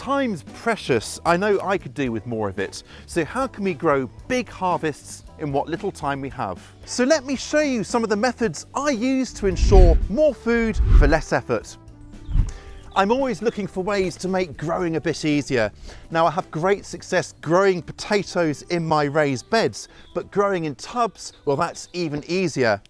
Time's precious. I know I could do with more of it. So how can we grow big harvests in what little time we have? So let me show you some of the methods I use to ensure more food for less effort. I'm always looking for ways to make growing a bit easier. Now I have great success growing potatoes in my raised beds, but growing in tubs, well, that's even easier.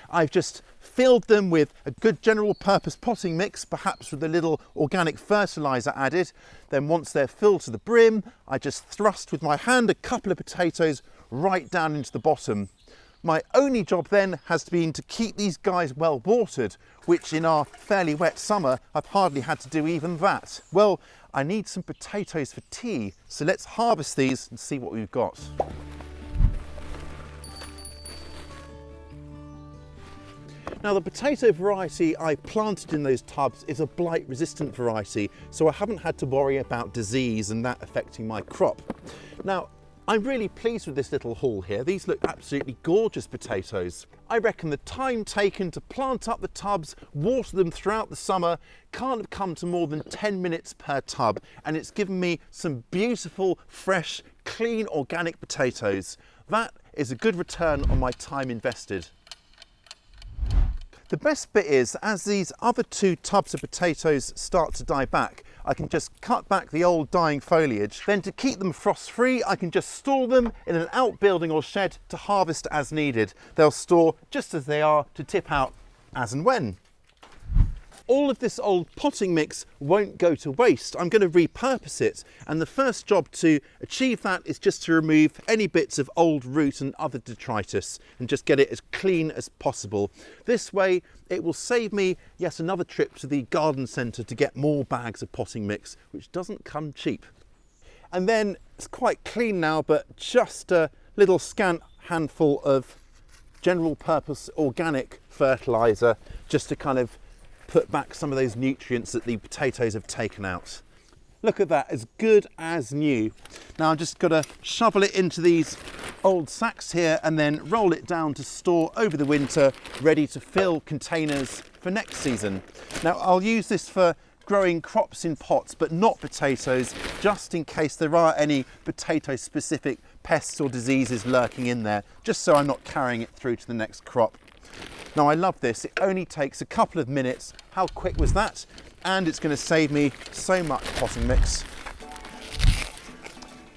I've just filled them with a good general purpose potting mix, perhaps with a little organic fertilizer added. Then once they're filled to the brim, I just thrust with my hand a couple of potatoes right down into the bottom. My only job then has been to keep these guys well watered, which in our fairly wet summer, I've hardly had to do even that. Well, I need some potatoes for tea, so let's harvest these and see what we've got. Now the potato variety I planted in those tubs is a blight resistant variety, so I haven't had to worry about disease and that affecting my crop. Now, I'm really pleased with this little haul here. These look absolutely gorgeous potatoes. I reckon the time taken to plant up the tubs, water them throughout the summer, can't have come to more than 10 minutes per tub, and it's given me some beautiful, fresh, clean, organic potatoes. That is a good return on my time invested. The best bit is, as these other two tubs of potatoes start to die back, I can just cut back the old dying foliage. Then to keep them frost free, I can just store them in an outbuilding or shed to harvest as needed. They'll store just as they are to tip out as and when. All of this old potting mix won't go to waste. I'm going to repurpose it, and the first job to achieve that is just to remove any bits of old root and other detritus and just get it as clean as possible. This way it will save me yet another trip to the garden centre to get more bags of potting mix, which doesn't come cheap. And then it's quite clean now, but just a little scant handful of general purpose organic fertiliser just to kind of put back some of those nutrients that the potatoes have taken out. Look at that, as good as new. Now I'm just gonna shovel it into these old sacks here and then roll it down to store over the winter, ready to fill containers for next season. Now I'll use this for growing crops in pots, but not potatoes, just in case there are any potato specific pests or diseases lurking in there, just so I'm not carrying it through to the next crop. Now I love this, it only takes a couple of minutes. How quick was that? And it's going to save me so much potting mix.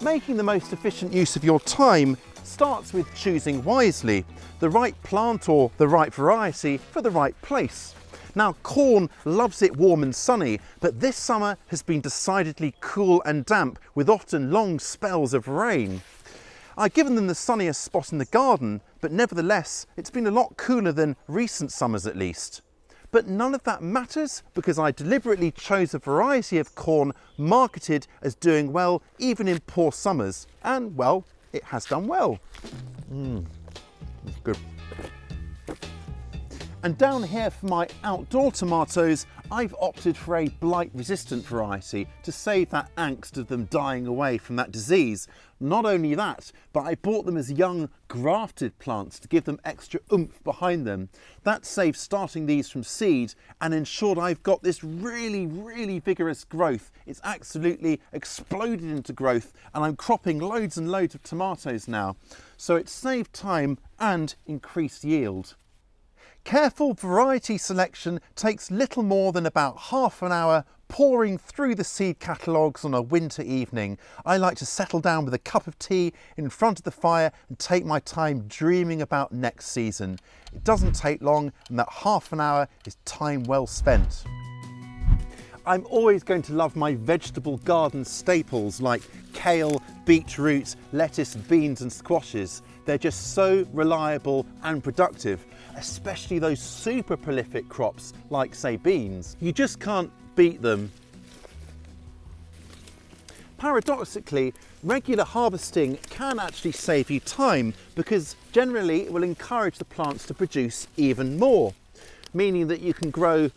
Making the most efficient use of your time starts with choosing wisely, the right plant or the right variety for the right place. Now corn loves it warm and sunny, but this summer has been decidedly cool and damp with often long spells of rain. I've given them the sunniest spot in the garden, but nevertheless, it's been a lot cooler than recent summers at least. But none of that matters because I deliberately chose a variety of corn marketed as doing well even in poor summers. And well, it has done well. It's good. And down here for my outdoor tomatoes, I've opted for a blight resistant variety to save that angst of them dying away from that disease. Not only that, but I bought them as young grafted plants to give them extra oomph behind them. That saved starting these from seed and ensured I've got this really, really vigorous growth. It's absolutely exploded into growth and I'm cropping loads and loads of tomatoes now. So it saved time and increased yield. Careful variety selection takes little more than about half an hour pouring through the seed catalogues on a winter evening. I like to settle down with a cup of tea in front of the fire and take my time dreaming about next season. It doesn't take long and that half an hour is time well spent. I'm always going to love my vegetable garden staples like kale, beetroot, lettuce, beans and squashes. They're just so reliable and productive, especially those super prolific crops like, say, beans. You just can't beat them. Paradoxically, regular harvesting can actually save you time because generally it will encourage the plants to produce even more, meaning that you can grow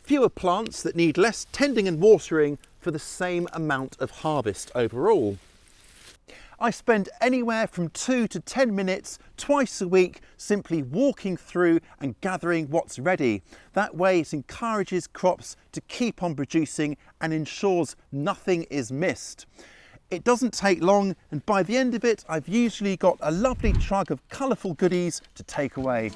fewer plants that need less tending and watering for the same amount of harvest overall. I spend anywhere from 2 to 10 minutes twice a week simply walking through and gathering what's ready. That way it encourages crops to keep on producing and ensures nothing is missed. It doesn't take long, and by the end of it I've usually got a lovely trug of colourful goodies to take away.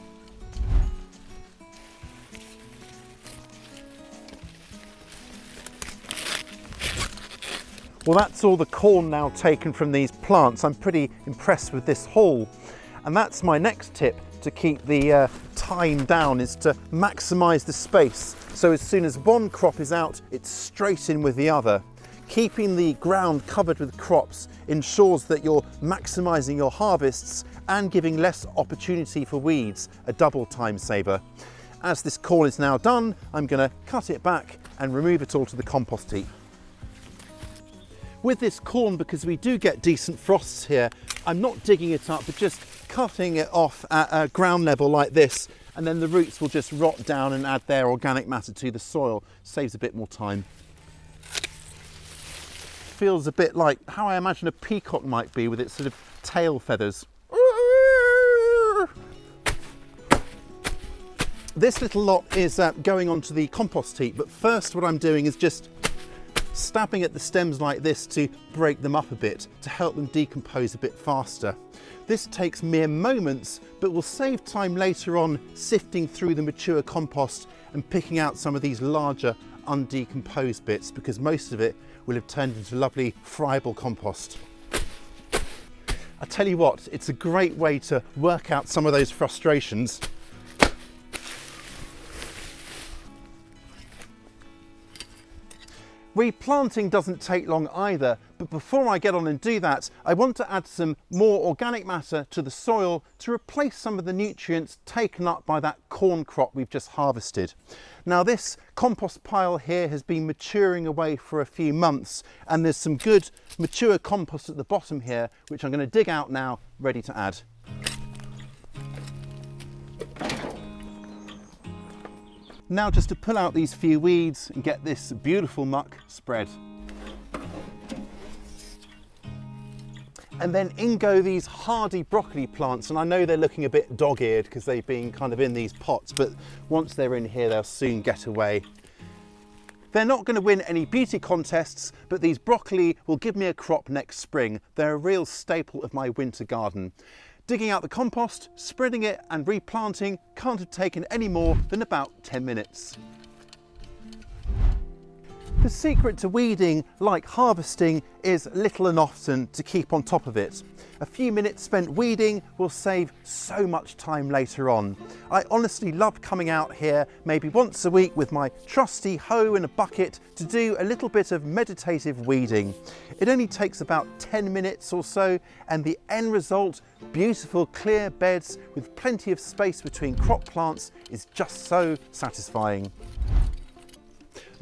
Well, that's all the corn now taken from these plants. I'm pretty impressed with this haul. And that's my next tip to keep the time down, is to maximise the space. So as soon as one crop is out, it's straight in with the other. Keeping the ground covered with crops ensures that you're maximising your harvests and giving less opportunity for weeds, a double time saver. As this corn is now done, I'm going to cut it back and remove it all to the compost heap. With this corn, because we do get decent frosts here, I'm not digging it up, but just cutting it off at a ground level like this, and then the roots will just rot down and add their organic matter to the soil. Saves a bit more time. Feels a bit like how I imagine a peacock might be with its sort of tail feathers. This little lot is going onto the compost heap, but first what I'm doing is just stabbing at the stems like this to break them up a bit, to help them decompose a bit faster. This takes mere moments, but will save time later on sifting through the mature compost and picking out some of these larger undecomposed bits, because most of it will have turned into lovely friable compost. I tell you what, it's a great way to work out some of those frustrations. Replanting doesn't take long either, but before I get on and do that, I want to add some more organic matter to the soil to replace some of the nutrients taken up by that corn crop we've just harvested. Now, this compost pile here has been maturing away for a few months, and there's some good mature compost at the bottom here, which I'm going to dig out now, ready to add. Now just to pull out these few weeds and get this beautiful muck spread. And then in go these hardy broccoli plants, and I know they're looking a bit dog-eared because they've been kind of in these pots, but once they're in here they'll soon get away. They're not going to win any beauty contests, but these broccoli will give me a crop next spring. They're a real staple of my winter garden. Digging out the compost, spreading it and replanting can't have taken any more than about 10 minutes. The secret to weeding, like harvesting, is little and often to keep on top of it. A few minutes spent weeding will save so much time later on. I honestly love coming out here maybe once a week with my trusty hoe and a bucket to do a little bit of meditative weeding. It only takes about 10 minutes or so, and the end result, beautiful clear beds with plenty of space between crop plants, is just so satisfying.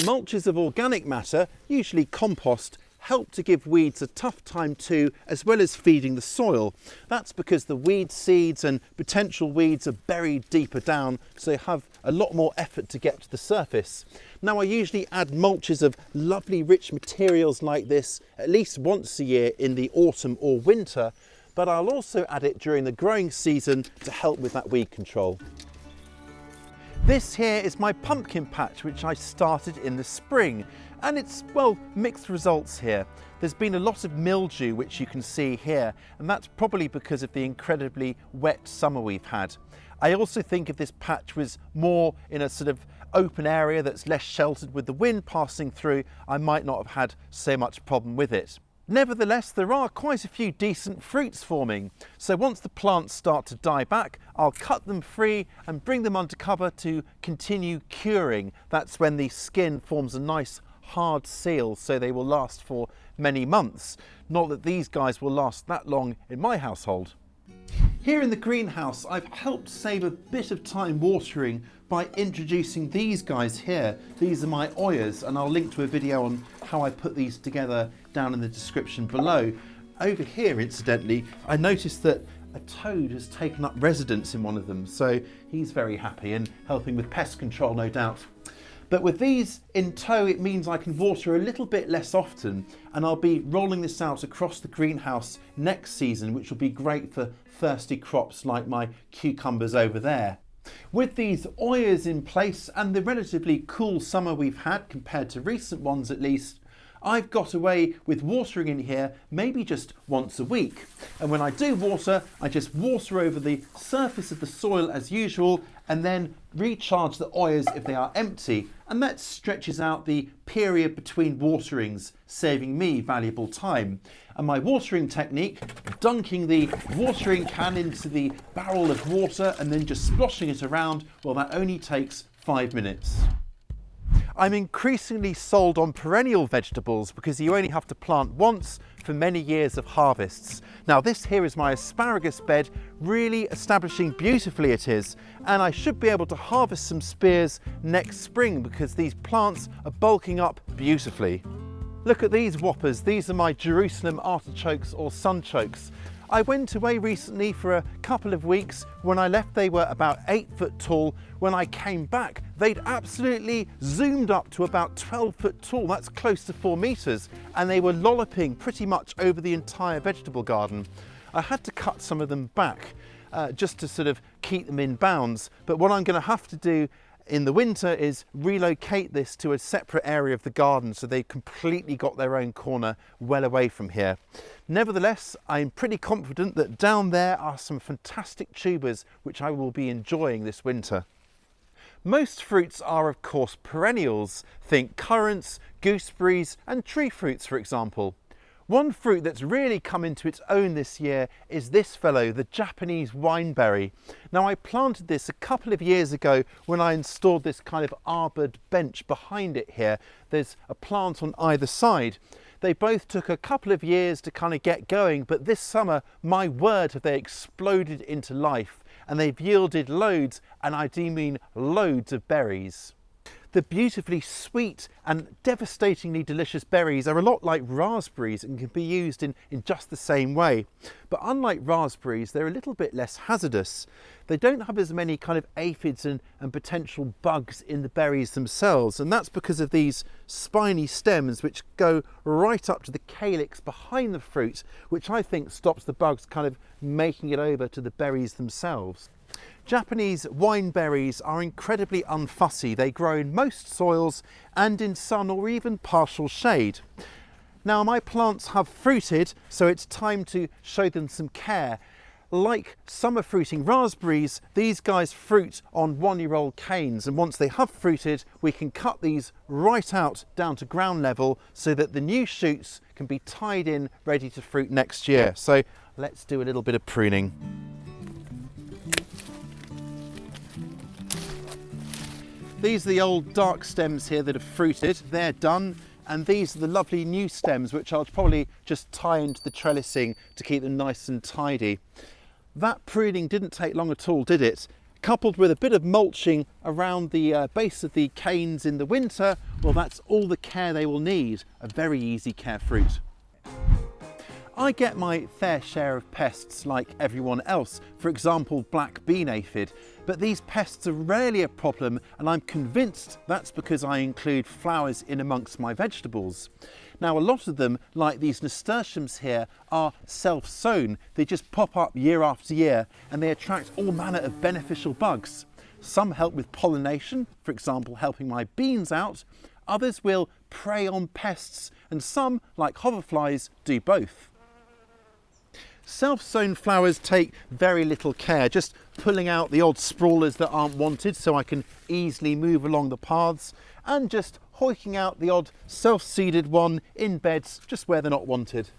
Mulches of organic matter, usually compost, help to give weeds a tough time too, as well as feeding the soil. That's because the weed seeds and potential weeds are buried deeper down, so they have a lot more effort to get to the surface. Now, I usually add mulches of lovely rich materials like this at least once a year in the autumn or winter, but I'll also add it during the growing season to help with that weed control. This here is my pumpkin patch, which I started in the spring, and it's, well, mixed results here. There's been a lot of mildew, which you can see here, and that's probably because of the incredibly wet summer we've had. I also think if this patch was more in a sort of open area that's less sheltered with the wind passing through, I might not have had so much problem with it. Nevertheless, there are quite a few decent fruits forming, so once the plants start to die back, I'll cut them free and bring them under cover to continue curing. That's when the skin forms a nice hard seal, so they will last for many months. Not that these guys will last that long in my household. Here in the greenhouse, I've helped save a bit of time watering by introducing these guys here. These are my ollas, and I'll link to a video on how I put these together down in the description below. Over here, incidentally, I noticed that a toad has taken up residence in one of them, so he's very happy and helping with pest control, no doubt. But with these in tow, it means I can water a little bit less often, and I'll be rolling this out across the greenhouse next season, which will be great for thirsty crops like my cucumbers over there. With these ollas in place and the relatively cool summer we've had compared to recent ones at least, I've got away with watering in here maybe just once a week. And when I do water, I just water over the surface of the soil as usual and then recharge the ollas if they are empty. And that stretches out the period between waterings, saving me valuable time. And my watering technique, dunking the watering can into the barrel of water and then just sploshing it around, well, that only takes 5 minutes. I'm increasingly sold on perennial vegetables because you only have to plant once for many years of harvests. Now this here is my asparagus bed, really establishing beautifully it is, and I should be able to harvest some spears next spring because these plants are bulking up beautifully. Look at these whoppers, these are my Jerusalem artichokes or sunchokes. I went away recently for a couple of weeks. When I left they were about 8 foot tall. When I came back they'd absolutely zoomed up to about 12 foot tall, that's close to 4 meters, and they were lolloping pretty much over the entire vegetable garden. I had to cut some of them back just to sort of keep them in bounds, but what I'm going to have to do in the winter is relocate this to a separate area of the garden so they've completely got their own corner well away from here. Nevertheless, I'm pretty confident that down there are some fantastic tubers which I will be enjoying this winter. Most fruits are of course perennials. Think currants, gooseberries and tree fruits for example. One fruit that's really come into its own this year is this fellow, the Japanese wineberry. Now I planted this a couple of years ago when I installed this kind of arboured bench behind it here. There's a plant on either side. They both took a couple of years to kind of get going, but this summer, my word, have they exploded into life and they've yielded loads, and I do mean loads of berries. The beautifully sweet and devastatingly delicious berries are a lot like raspberries and can be used in just the same way. But unlike raspberries, they're a little bit less hazardous. They don't have as many kind of aphids and potential bugs in the berries themselves, and that's because of these spiny stems which go right up to the calyx behind the fruit, which I think stops the bugs kind of making it over to the berries themselves. Japanese wineberries are incredibly unfussy. They grow in most soils and in sun or even partial shade. Now my plants have fruited, so it's time to show them some care. Like summer fruiting raspberries, these guys fruit on 1-year-old canes, and once they have fruited, we can cut these right out down to ground level so that the new shoots can be tied in ready to fruit next year. So let's do a little bit of pruning. These are the old dark stems here that have fruited, they're done, and these are the lovely new stems which I'll probably just tie into the trellising to keep them nice and tidy. That pruning didn't take long at all, did it? Coupled with a bit of mulching around the base of the canes in the winter, well, that's all the care they will need. A very easy care fruit. I get my fair share of pests like everyone else, for example black bean aphid, but these pests are rarely a problem, and I'm convinced that's because I include flowers in amongst my vegetables. Now a lot of them, like these nasturtiums here, are self-sown. They just pop up year after year and they attract all manner of beneficial bugs. Some help with pollination, for example helping my beans out. Others will prey on pests, and some, like hoverflies, do both. Self-sown flowers take very little care, just pulling out the odd sprawlers that aren't wanted so I can easily move along the paths, and just hoiking out the odd self-seeded one in beds just where they're not wanted.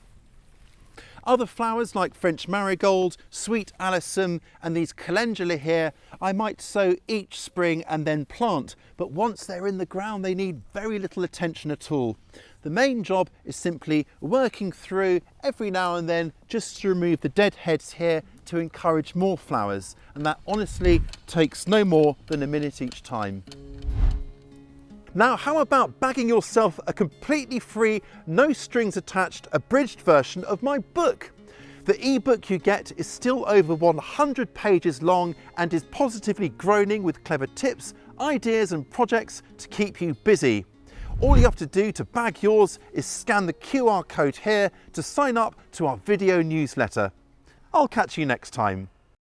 Other flowers like French marigold, sweet alyssum and these calendula here, I might sow each spring and then plant, but once they're in the ground they need very little attention at all. The main job is simply working through every now and then just to remove the dead heads here to encourage more flowers, and that honestly takes no more than a minute each time. Now how about bagging yourself a completely free, no strings attached, abridged version of my book? The ebook you get is still over 100 pages long and is positively groaning with clever tips, ideas and projects to keep you busy. All you have to do to bag yours is scan the QR code here to sign up to our video newsletter. I'll catch you next time.